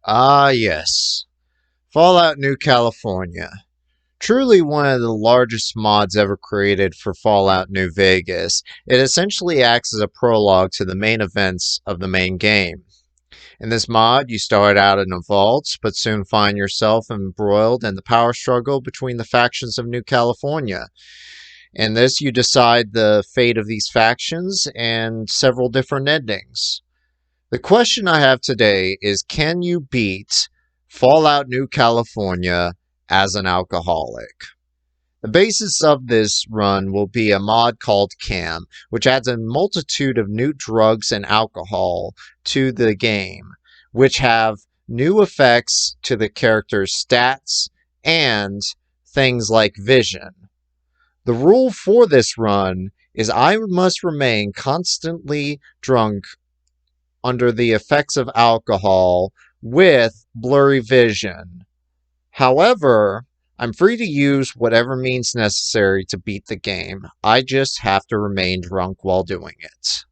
Ah, yes. Fallout New California. Truly one of the largest mods ever created for Fallout New Vegas. It essentially acts as a prologue to the main events of the main game. In this mod, you start out in a vault, but soon find yourself embroiled in the power struggle between the factions of New California. In this, you decide the fate of these factions and several different endings. The question I have today is, can you beat Fallout New California as an alcoholic? The basis of this run will be a mod called Cam, which adds a multitude of new drugs and alcohol to the game, which have new effects to the character's stats and things like vision. The rule for this run is I must remain constantly drunk under the effects of alcohol with blurry vision. However, I'm free to use whatever means necessary to beat the game. I just have to remain drunk while doing it.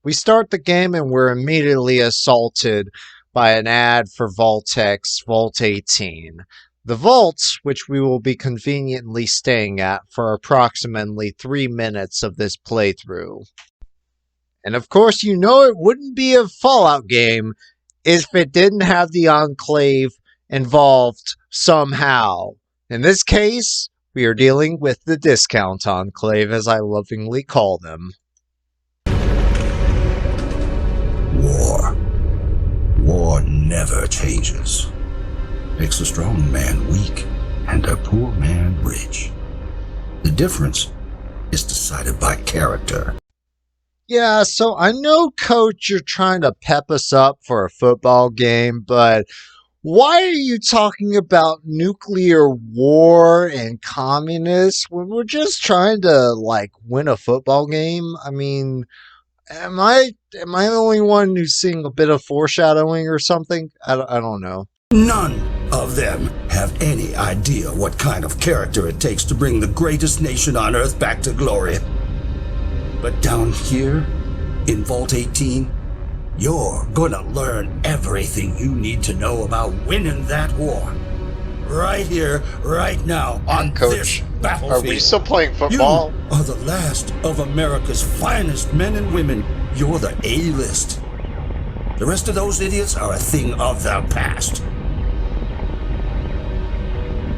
We start the game and we're immediately assaulted by an ad for Vault-X Vault 18. The vault, which we will be conveniently staying at for approximately 3 minutes of this playthrough. And of course, you know it wouldn't be a Fallout game if it didn't have the Enclave involved somehow. In this case, we are dealing with the Discount Enclave, as I lovingly call them. War. War never changes. Makes a strong man weak and a poor man rich. The difference is decided by character. Yeah, so I know, Coach, you're trying to pep us up for a football game, but why are you talking about nuclear war and communists when we're just trying to, win a football game? I mean, am I the only one who's seeing a bit of foreshadowing or something? I don't know. None of them have any idea what kind of character it takes to bring the greatest nation on Earth back to glory. But down here, in Vault 18, you're gonna learn everything you need to know about winning that war. Right here, right now, on Coach, this battlefield. Are we still playing football? You are the last of America's finest men and women. You're the A-list. The rest of those idiots are a thing of the past.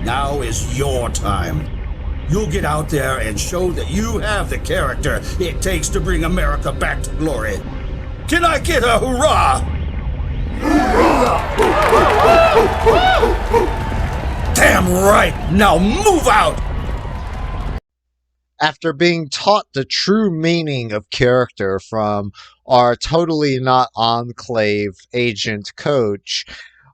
Now is your time. You'll get out there and show that you have the character it takes to bring America back to glory. Can I get a hurrah? Damn right! Now move out! After being taught the true meaning of character from our totally not Enclave agent Coach,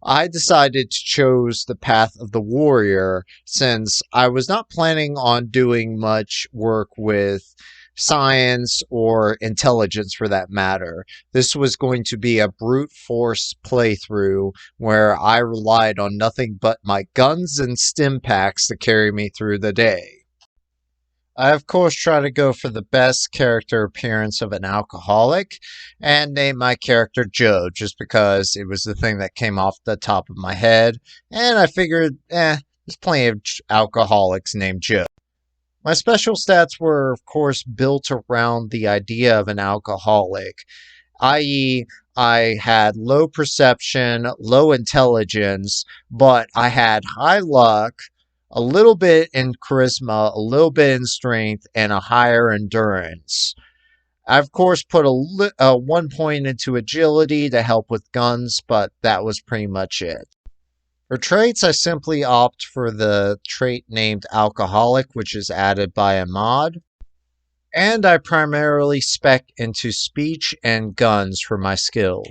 I decided to choose the path of the warrior since I was not planning on doing much work with science or intelligence for that matter. This was going to be a brute force playthrough where I relied on nothing but my guns and stim packs to carry me through the day. I, of course, try to go for the best character appearance of an alcoholic and name my character Joe just because it was the thing that came off the top of my head, and I figured, there's plenty of alcoholics named Joe. My special stats were, of course, built around the idea of an alcoholic, i.e., I had low perception, low intelligence, but I had high luck, a little bit in charisma, a little bit in strength, and a higher endurance. I, of course, put a 1 point into agility to help with guns, but that was pretty much it. For traits, I simply opt for the trait named Alcoholic, which is added by a mod. And I primarily spec into speech and guns for my skill.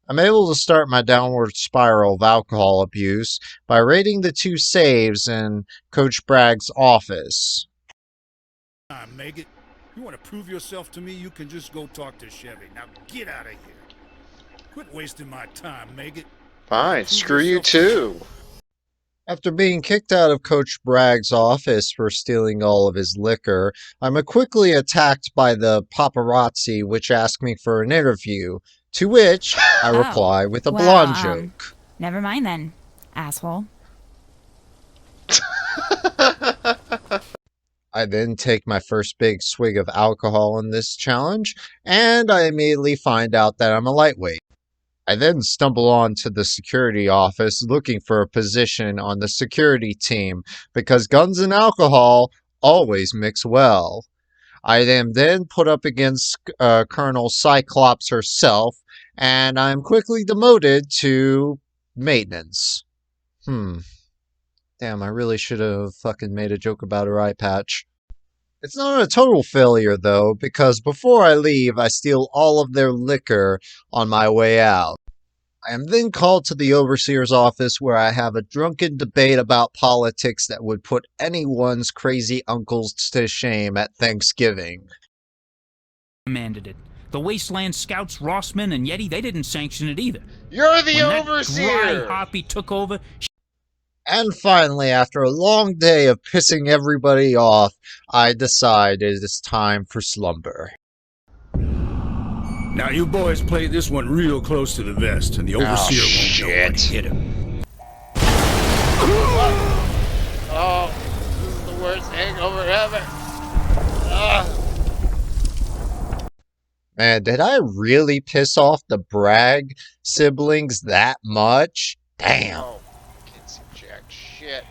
I'm able to start my downward spiral of alcohol abuse by raiding the 2 saves in Coach Bragg's office. Maggot, you want to prove yourself to me, you can just go talk to Chevy. Now get out of here. Quit wasting my time, Maggot. Fine, screw you too. After being kicked out of Coach Bragg's office for stealing all of his liquor, I'm quickly attacked by the paparazzi, which ask me for an interview. To which I Oh, reply with a well, blonde joke. never mind then, asshole. I then take my first big swig of alcohol in this challenge, and I immediately find out that I'm a lightweight. I then stumble on to the security office looking for a position on the security team because guns and alcohol always mix well. I am then put up against Colonel Cyclops herself, and I'm quickly demoted to maintenance. Damn, I really should have fucking made a joke about her eye patch. It's not a total failure, though, because before I leave, I steal all of their liquor on my way out. I am then called to the overseer's office where I have a drunken debate about politics that would put anyone's crazy uncles to shame at Thanksgiving. Commanded it. The Wasteland Scouts, Rossman, and Yeti, they didn't sanction it either. You're the When overseer! that dry harpy took over, And finally, after a long day of pissing everybody off, I decide it is time for slumber. Now you boys play this one real close to the vest, and the overseer won't know what hit him. Oh, this is the worst hangover ever. Man, did I really piss off the Bragg siblings that much? Damn. Oh, can't see jack shit.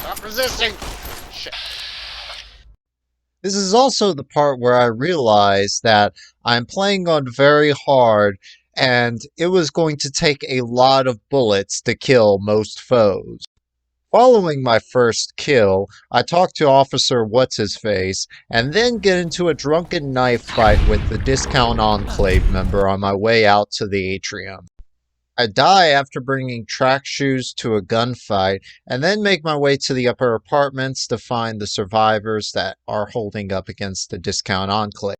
Stop resisting. Shit. This is also the part where I realized that I'm playing on very hard and it was going to take a lot of bullets to kill most foes. Following my first kill, I talk to Officer What's-His-Face and then get into a drunken knife fight with the Discount Enclave member on my way out to the atrium. I die after bringing track shoes to a gunfight, and then make my way to the upper apartments to find the survivors that are holding up against the Discount Enclave.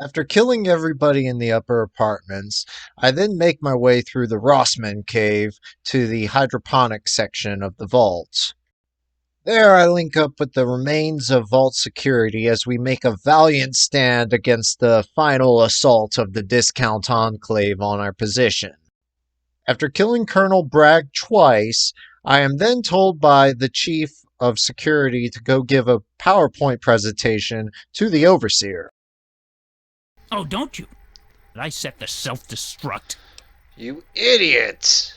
After killing everybody in the upper apartments, I then make my way through the Rossman cave to the hydroponic section of the vault. There I link up with the remains of Vault Security as we make a valiant stand against the final assault of the Discount Enclave on our position. After killing Colonel Bragg twice, I am then told by the Chief of Security to go give a PowerPoint presentation to the Overseer. oh, don't you? I set the self-destruct. You idiot!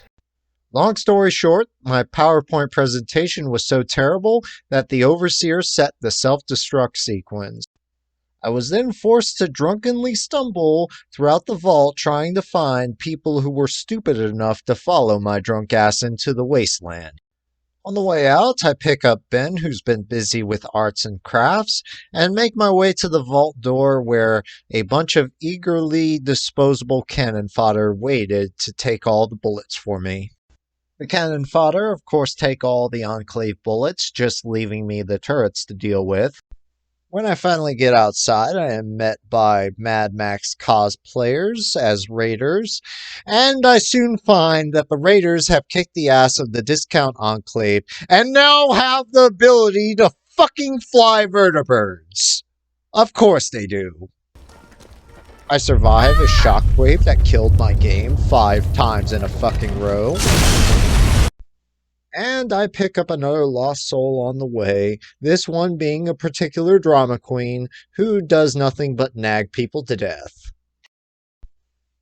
Long story short, my PowerPoint presentation was so terrible that the Overseer set the self-destruct sequence. I was then forced to drunkenly stumble throughout the vault trying to find people who were stupid enough to follow my drunk ass into the wasteland. On the way out, I pick up Ben, who's been busy with arts and crafts, and make my way to the vault door where a bunch of eagerly disposable cannon fodder waited to take all the bullets for me. The cannon fodder, of course, take all the Enclave bullets, just leaving me the turrets to deal with. When I finally get outside, I am met by Mad Max cosplayers as raiders, and I soon find that the raiders have kicked the ass of the Discount Enclave and now have the ability to fucking fly vertibirds. Of course they do. I survive a shockwave that killed my game 5 times in a fucking row. And I pick up another lost soul on the way, this one being a particular drama queen who does nothing but nag people to death.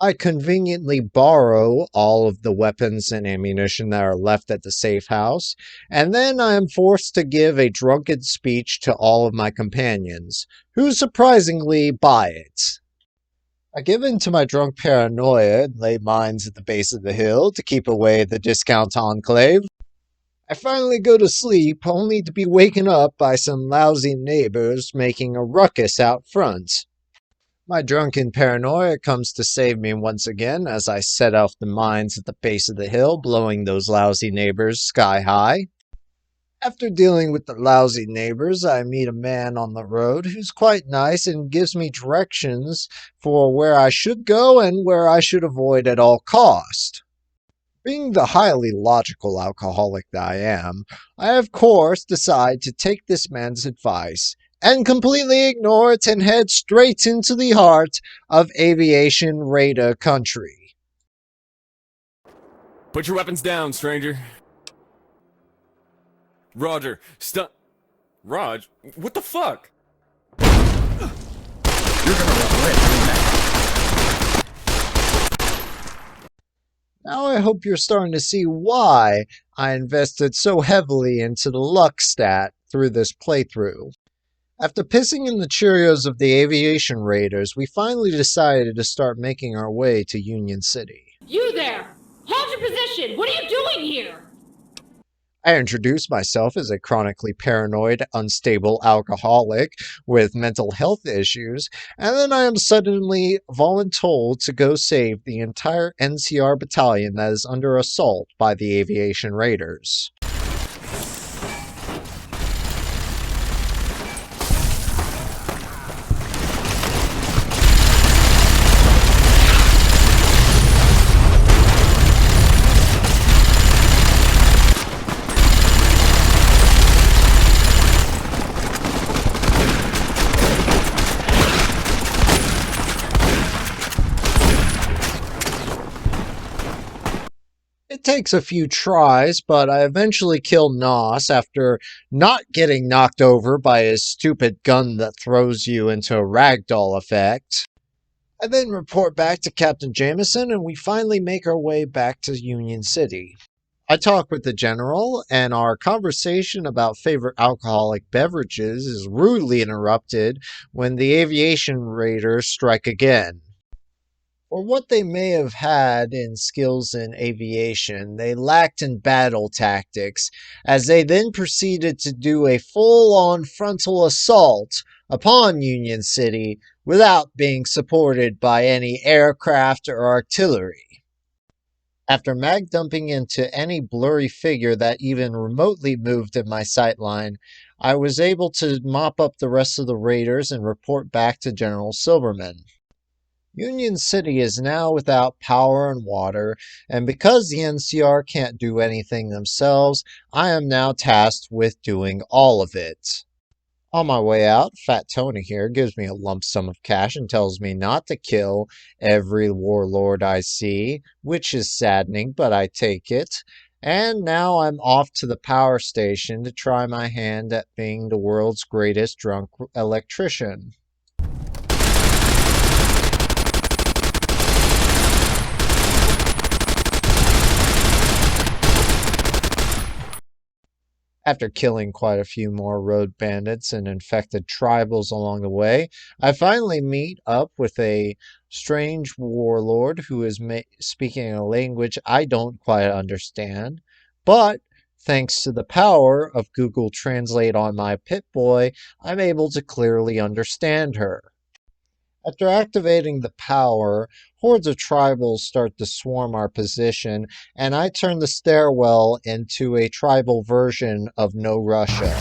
I conveniently borrow all of the weapons and ammunition that are left at the safe house, and then I am forced to give a drunken speech to all of my companions, who surprisingly buy it. I give in to my drunk paranoia and lay mines at the base of the hill to keep away the Discount Enclave. I finally go to sleep, only to be waken up by some lousy neighbors making a ruckus out front. My drunken paranoia comes to save me once again as I set off the mines at the base of the hill, blowing those lousy neighbors sky high. After dealing with the lousy neighbors, I meet a man on the road who's quite nice and gives me directions for where I should go and where I should avoid at all cost. Being the highly logical alcoholic that I am, I of course decide to take this man's advice and completely ignore it and head straight into the heart of aviation raider country. Put your weapons down, stranger. Roger, Raj, what the fuck? You're gonna run away from that. Now I hope you're starting to see why I invested so heavily into the luck stat through this playthrough. After pissing in the Cheerios of the aviation raiders, we finally decided to start making our way to Union City. You there! Hold your position! What are you doing here? I introduced myself as a chronically paranoid, unstable alcoholic with mental health issues, and then I am suddenly voluntold to go save the entire NCR battalion that is under assault by the aviation raiders. It takes a few tries, but I eventually kill Nos after not getting knocked over by his stupid gun that throws you into a ragdoll effect. I then report back to Captain Jameson and we finally make our way back to Union City. I talk with the general, and our conversation about favorite alcoholic beverages is rudely interrupted when the aviation raiders strike again. For what they may have had in skills in aviation, they lacked in battle tactics, as they then proceeded to do a full-on frontal assault upon Union City without being supported by any aircraft or artillery. After mag dumping into any blurry figure that even remotely moved in my sightline, I was able to mop up the rest of the raiders and report back to General Silverman. Union City is now without power and water, and because the NCR can't do anything themselves, I am now tasked with doing all of it. On my way out, Fat Tony here gives me a lump sum of cash and tells me not to kill every warlord I see, which is saddening, but I take it. And now I'm off to the power station to try my hand at being the world's greatest drunk electrician. After killing quite a few more road bandits and infected tribals along the way, I finally meet up with a strange warlord who is speaking a language I don't quite understand. But thanks to the power of Google Translate on my Pip-Boy, I'm able to clearly understand her. After activating the power, hordes of tribals start to swarm our position, and I turn the stairwell into a tribal version of No Russia.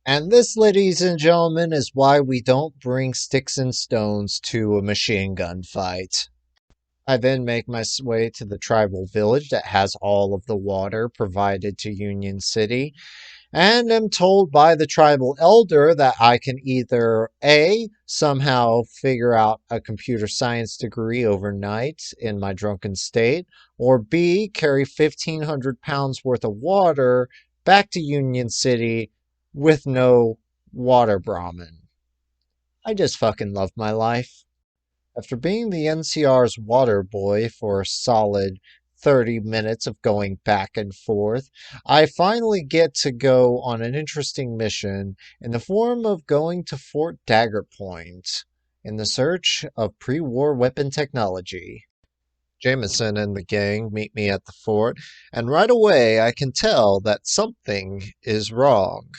And this, ladies and gentlemen, is why we don't bring sticks and stones to a machine gun fight. I then make my way to the tribal village that has all of the water provided to Union City, and am told by the tribal elder that I can either A, somehow figure out a computer science degree overnight in my drunken state, or B, carry 1,500 pounds worth of water back to Union City with no water Brahmin. I just fucking love my life. After being the NCR's water boy for a solid 30 minutes of going back and forth, I finally get to go on an interesting mission in the form of going to Fort Dagger Point in the search of pre-war weapon technology. Jameson and the gang meet me at the fort, and right away I can tell that something is wrong.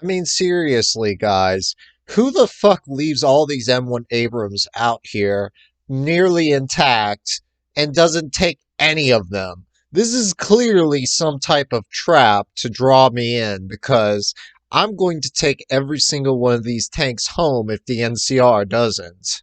I mean, seriously, guys, who the fuck leaves all these M1 Abrams out here nearly intact and doesn't take any of them? This is clearly some type of trap to draw me in because I'm going to take every single one of these tanks home if the NCR doesn't.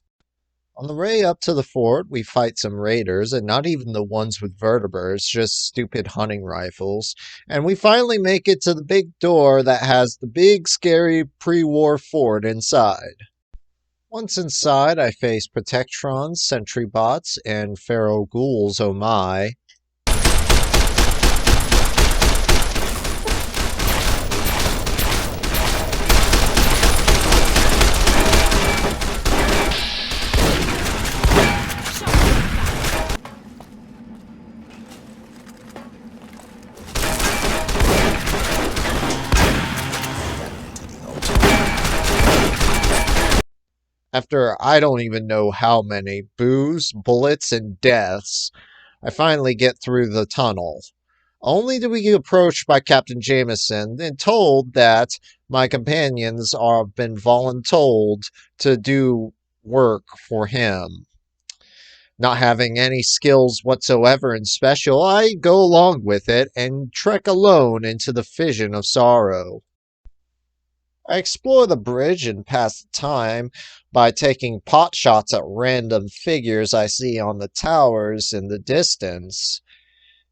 On the way up to the fort, we fight some raiders, and not even the ones with vertebrates, just stupid hunting rifles. And we finally make it to the big door that has the big, scary pre-war fort inside. Once inside, I face Protectrons, Sentry Bots, and Feral Ghouls, oh my. After I don't even know how many boos, bullets, and deaths, I finally get through the tunnel. Only to be approached by Captain Jameson and told that my companions are been voluntold to do work for him. Not having any skills whatsoever in special, I go along with it and trek alone into the fission of sorrow. I explore the bridge and pass the time by taking pot shots at random figures I see on the towers in the distance.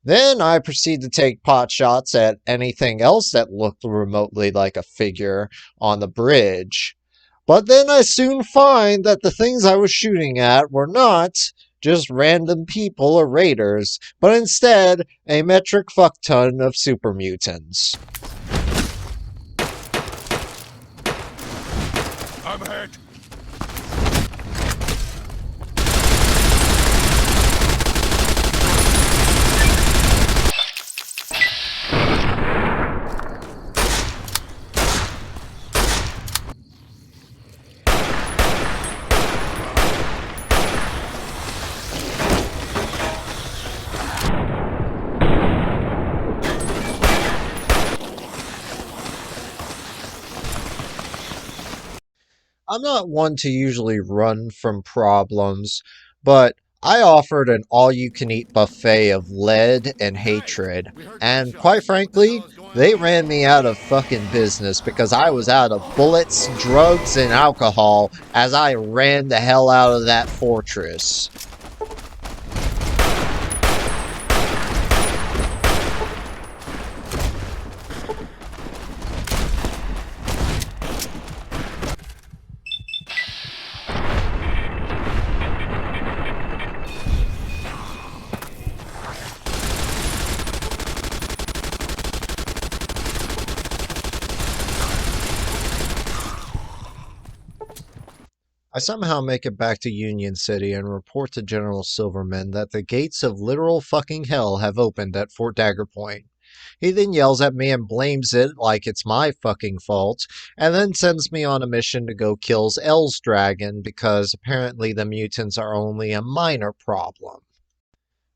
Then I proceed to take pot shots at anything else that looked remotely like a figure on the bridge. But then I soon find that the things I was shooting at were not just random people or raiders, but instead a metric fuckton of super mutants. I'm hurt. I'm not one to usually run from problems, but I offered an all-you-can-eat buffet of lead and hatred, and quite frankly, they ran me out of fucking business because I was out of bullets, drugs, and alcohol as I ran the hell out of that fortress. I somehow make it back to Union City and report to General Silverman that the gates of literal fucking hell have opened at Fort Dagger Point. He then yells at me and blames it like it's my fucking fault, and then sends me on a mission to go kill L's dragon because apparently the mutants are only a minor problem.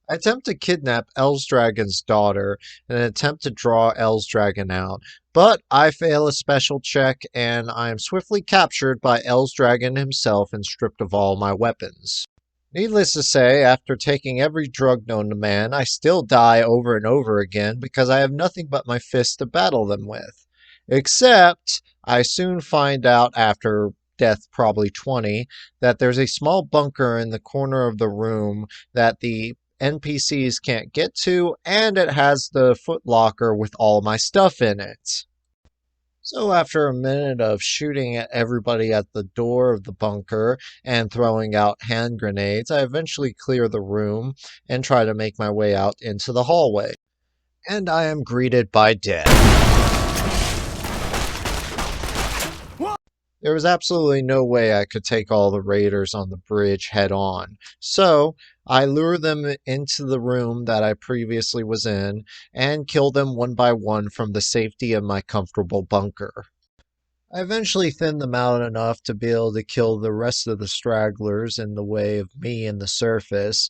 I attempt to kidnap Dragon's daughter in an attempt to draw Dragon out, but I fail a special check and I am swiftly captured by Dragon himself and stripped of all my weapons. Needless to say, after taking every drug known to man, I still die over and over again because I have nothing but my fists to battle them with. Except, I soon find out after death probably 20, that there's a small bunker in the corner of the room that the NPCs can't get to, and it has the footlocker with all my stuff in it. So after a minute of shooting at everybody at the door of the bunker and throwing out hand grenades, I eventually clear the room and try to make my way out into the hallway. And I am greeted by death. There was absolutely no way I could take all the raiders on the bridge head on, so I lure them into the room that I previously was in and kill them one by one from the safety of my comfortable bunker. I eventually thinned them out enough to be able to kill the rest of the stragglers in the way of me and the surface,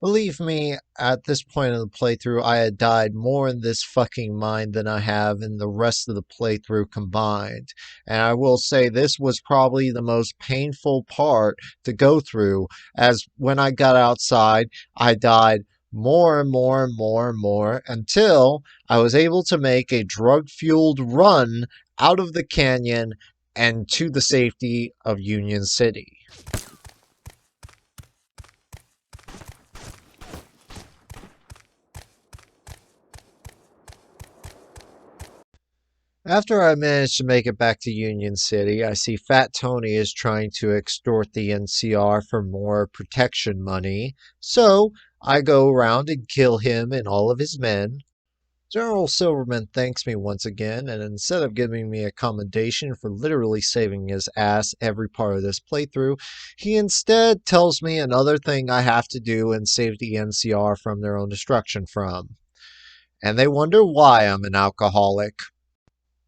Believe me, at this point in the playthrough, I had died more in this fucking mine than I have in the rest of the playthrough combined. And I will say this was probably the most painful part to go through, as when I got outside, I died more and more and more and more until I was able to make a drug-fueled run out of the canyon and to the safety of Union City. After I manage to make it back to Union City, I see Fat Tony is trying to extort the NCR for more protection money, so I go around and kill him and all of his men. General Silverman thanks me once again, and instead of giving me a commendation for literally saving his ass every part of this playthrough, he instead tells me another thing I have to do and save the NCR from their own destruction from. And they wonder why I'm an alcoholic.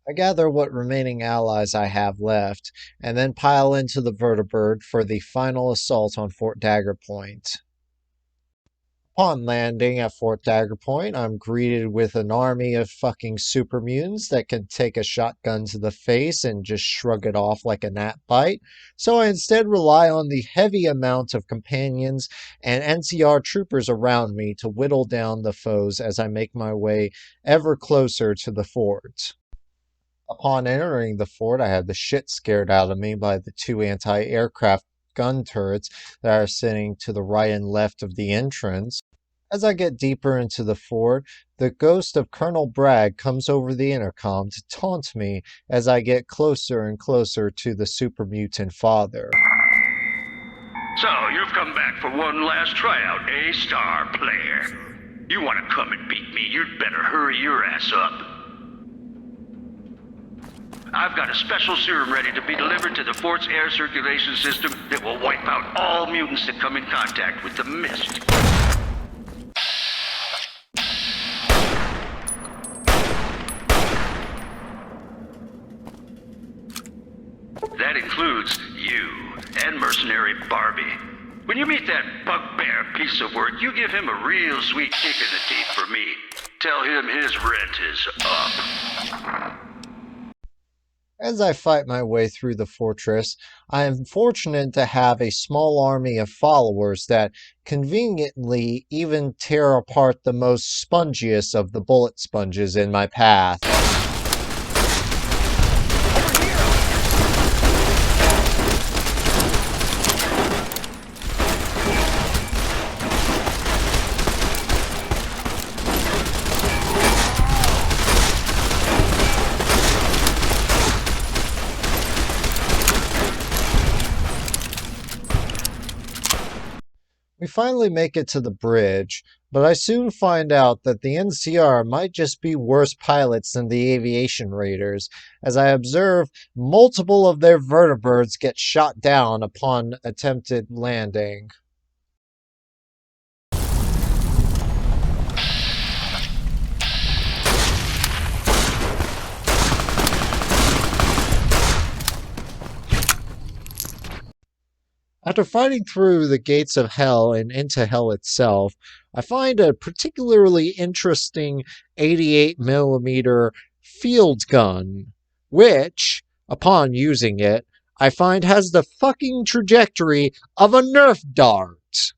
I gather what remaining allies I have left, and then pile into the vertibird for the final assault on Fort Dagger Point. Upon landing at Fort Dagger Point, I'm greeted with an army of fucking super mutants that can take a shotgun to the face and just shrug it off like a gnat bite, so I instead rely on the heavy amount of companions and NCR troopers around me to whittle down the foes as I make my way ever closer to the fort. Upon entering the fort, I had the shit scared out of me by the two anti-aircraft gun turrets that are sitting to the right and left of the entrance. As I get deeper into the fort, the ghost of Colonel Bragg comes over the intercom to taunt me as I get closer and closer to the super mutant father. So, you've come back for one last tryout, eh, star player? You want to come and beat me, you'd better hurry your ass up. I've got a special serum ready to be delivered to the fort's air circulation system that will wipe out all mutants that come in contact with the mist. That includes you and mercenary Barbie. When you meet that bugbear piece of work, you give him a real sweet kick in the teeth for me. Tell him his rent is up. As I fight my way through the fortress, I am fortunate to have a small army of followers that conveniently even tear apart the most spongiest of the bullet sponges in my path. We finally make it to the bridge, but I soon find out that the NCR might just be worse pilots than the aviation raiders, as I observe multiple of their vertibirds get shot down upon attempted landing. After fighting through the gates of hell and into hell itself, I find a particularly interesting 88mm field gun, which, upon using it, I find has the fucking trajectory of a Nerf dart.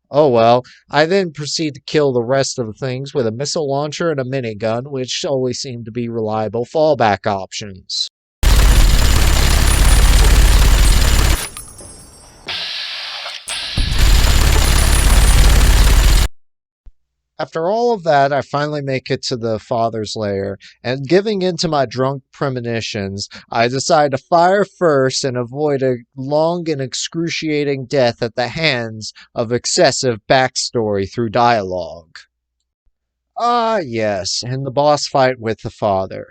Oh well, I then proceed to kill the rest of the things with a missile launcher and a minigun, which always seem to be reliable fallback options. After all of that, I finally make it to the father's lair, and giving in to my drunk premonitions, I decide to fire first and avoid a long and excruciating death at the hands of excessive backstory through dialogue. Ah, yes, and the boss fight with the father.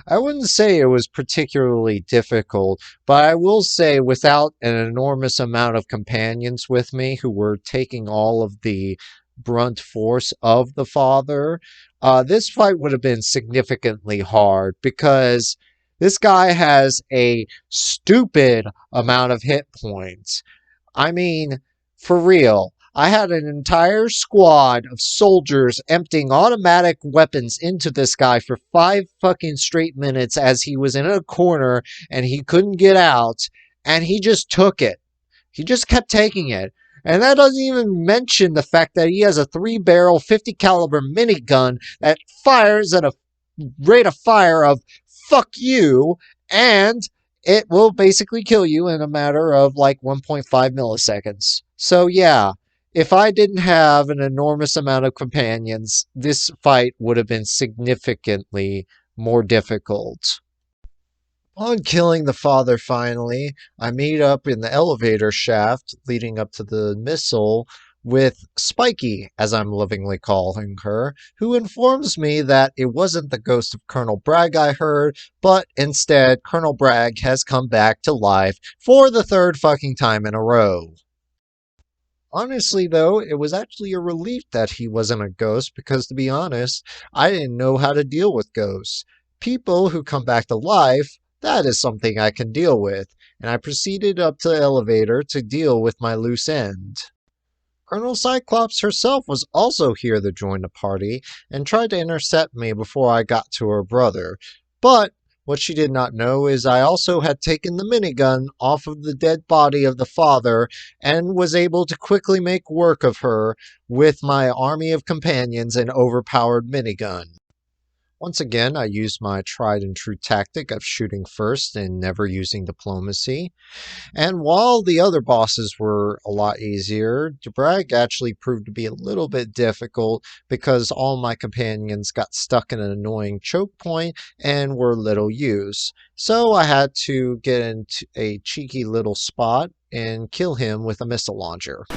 I wouldn't say it was particularly difficult, but I will say without an enormous amount of companions with me who were taking all of the brunt force of the father, this fight would have been significantly hard because this guy has a stupid amount of hit points. I mean, for real, I had an entire squad of soldiers emptying automatic weapons into this guy for 5 fucking straight minutes as he was in a corner and he couldn't get out, and he just took it. He just kept taking it. And that doesn't even mention the fact that he has a 3-barrel 50 caliber minigun that fires at a rate of fire of fuck you, and it will basically kill you in a matter of like 1.5 milliseconds. So yeah, if I didn't have an enormous amount of companions, this fight would have been significantly more difficult. On killing the father finally, I meet up in the elevator shaft leading up to the missile with Spiky, as I'm lovingly calling her, who informs me that it wasn't the ghost of Colonel Bragg I heard, but instead Colonel Bragg has come back to life for the 3rd fucking time in a row. Honestly, though, it was actually a relief that he wasn't a ghost because, to be honest, I didn't know how to deal with ghosts. People who come back to life, that is something I can deal with, and I proceeded up to the elevator to deal with my loose end. Colonel Cyclops herself was also here to join the party and tried to intercept me before I got to her brother, but what she did not know is I also had taken the minigun off of the dead body of the father and was able to quickly make work of her with my army of companions and overpowered minigun. Once again, I used my tried and true tactic of shooting first and never using diplomacy. And while the other bosses were a lot easier, Bragg actually proved to be a little bit difficult because all my companions got stuck in an annoying choke point and were little use. So I had to get into a cheeky little spot and kill him with a missile launcher.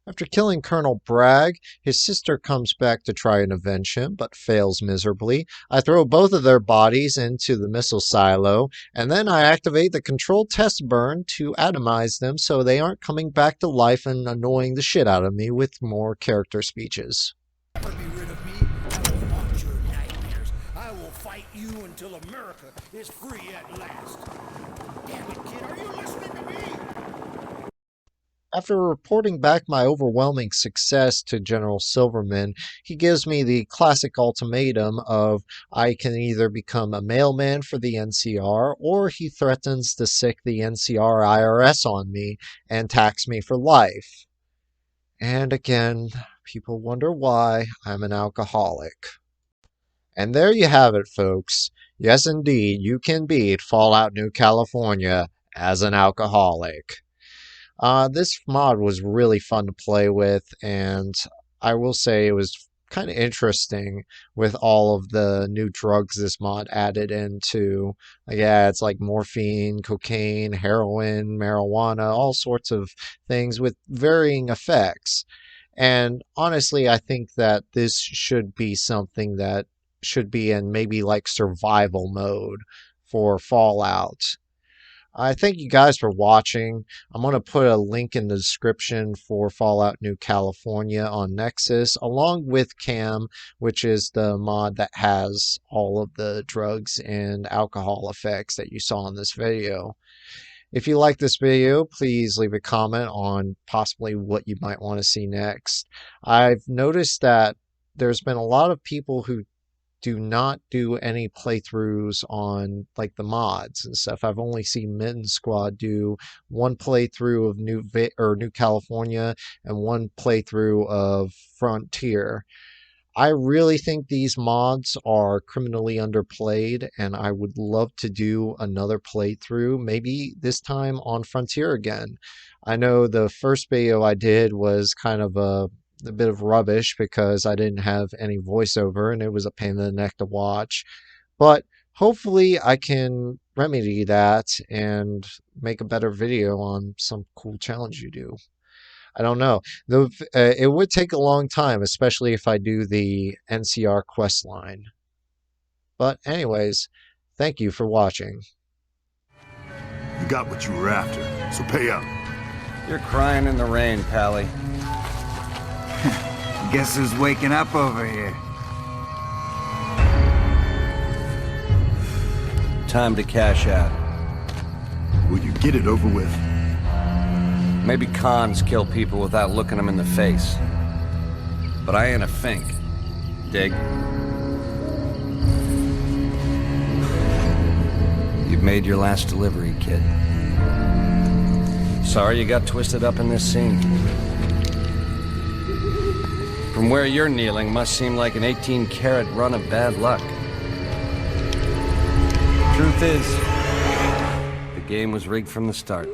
After killing Colonel Bragg, his sister comes back to try and avenge him, but fails miserably. I throw both of their bodies into the missile silo, and then I activate the controlled test burn to atomize them so they aren't coming back to life and annoying the shit out of me with more character speeches. Never be rid of me. I will haunt your nightmares. I will fight you until America is free at last. Damn it, kid, are you listening to me? After reporting back my overwhelming success to General Silverman, he gives me the classic ultimatum of I can either become a mailman for the NCR or he threatens to sick the NCR IRS on me and tax me for life. And again, people wonder why I'm an alcoholic. And there you have it, folks. Yes, indeed, you can beat Fallout New California as an alcoholic. This mod was really fun to play with, and I will say it was kind of interesting with all of the new drugs this mod added into. Yeah, it's like morphine, cocaine, heroin, marijuana, all sorts of things with varying effects. And honestly, I think that this should be something that should be in maybe like survival mode for Fallout. I thank you guys for watching. I'm going to put a link in the description for Fallout New California on Nexus, along with Cam, which is the mod that has all of the drugs and alcohol effects that you saw in this video. If you like this video, please leave a comment on possibly what you might want to see next. I've noticed that there's been a lot of people who do not do any playthroughs on like the mods and stuff. I've only seen Mitten Squad do one playthrough of New California and one playthrough of Frontier. I really think these mods are criminally underplayed, and I would love to do another playthrough, maybe this time on Frontier again. I know the first video I did was kind of a bit of rubbish because I didn't have any voiceover and it was a pain in the neck to watch. But hopefully I can remedy that and make a better video on some cool challenge you do. I don't know. It would take a long time, especially if I do the NCR quest line. But anyways, thank you for watching. You got what you were after, so pay up. You're crying in the rain, Pally. Guess who's waking up over here? Time to cash out. Will you get it over with? Maybe cons kill people without looking them in the face. But I ain't a fink. Dig? You've made your last delivery, kid. Sorry you got twisted up in this scene. From where you're kneeling must seem like an 18-carat run of bad luck. Truth is, the game was rigged from the start.